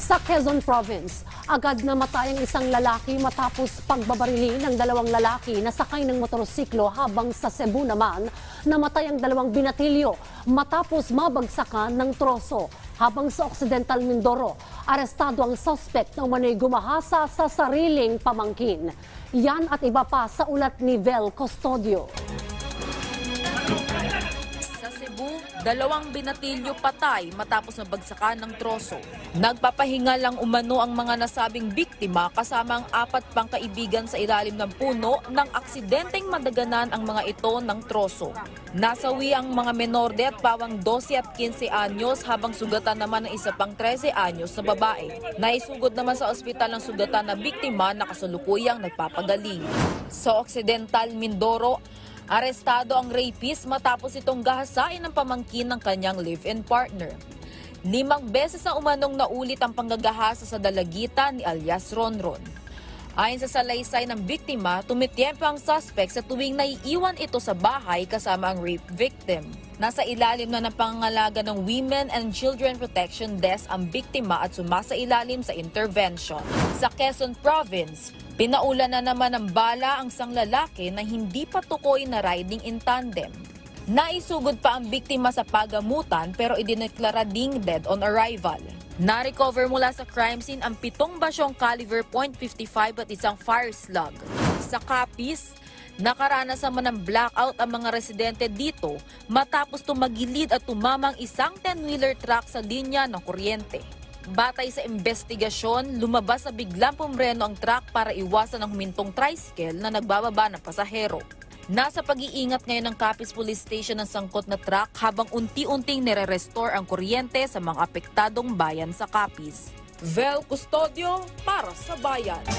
Sa Quezon Province, agad namatay ang isang lalaki matapos pagbabarili ng dalawang lalaki na sakay ng motorsiklo, habang sa Cebu naman, namatay ang dalawang binatilyo matapos mabagsakan ng troso. Habang sa Occidental Mindoro, arestado ang suspect na umano'y gumahasa sa sariling pamangkin. Yan at iba pa sa ulat ni Vel Custodio. Sa Cebu, dalawang binatilyo patay matapos mabagsakan ng troso. Nagpapahinga lang umano ang mga nasabing biktima kasama ang 4 pang kaibigan sa ilalim ng puno nang aksidenteng madaganan ang mga ito ng troso. Nasawi ang mga menor de at pawang 12 at 15 anyos, habang sugatan naman ng isa pang 13 anyos na babae. Naisugod naman sa ospital ng sugatan na biktima na kasalukuyang nagpapagaling. Sa Occidental Mindoro, arestado ang rapist matapos itong gahasain ng pamangkin ng kanyang live-in partner. 5 beses na umanong naulit ang panggagahasa sa dalagitan ni alias Ronron. Ayon sa salaysay ng biktima, tumityempo ang suspect sa tuwing naiiwan ito sa bahay kasama ang rape victim. Nasa ilalim na ng pangangalaga ng Women and Children Protection Desk ang biktima at sumasailalim sa intervention. Sa Quezon Province, pinaulan na naman ng bala ang isang lalaki na hindi pa tukoy na riding in tandem. Naisugod pa ang biktima sa pagamutan pero idineklara ding dead on arrival. Na-recover mula sa crime scene ang 7 basyong caliber .55 at isang fire slug. Sa Capiz, nakaranas naman ng blackout ang mga residente dito matapos tumagilid at tumamang isang 10-wheeler truck sa linya ng kuryente. Batay sa investigasyon, lumabas sa biglang pumreno ang truck para iwasan ang humintong tricycle na nagbababa ng pasahero. Nasa pag-iingat ngayon ng Capiz Police Station ang sangkot na truck habang unti-unting nire-restore ang kuryente sa mga apektadong bayan sa Capiz. Vel Custodio para sa Bayan.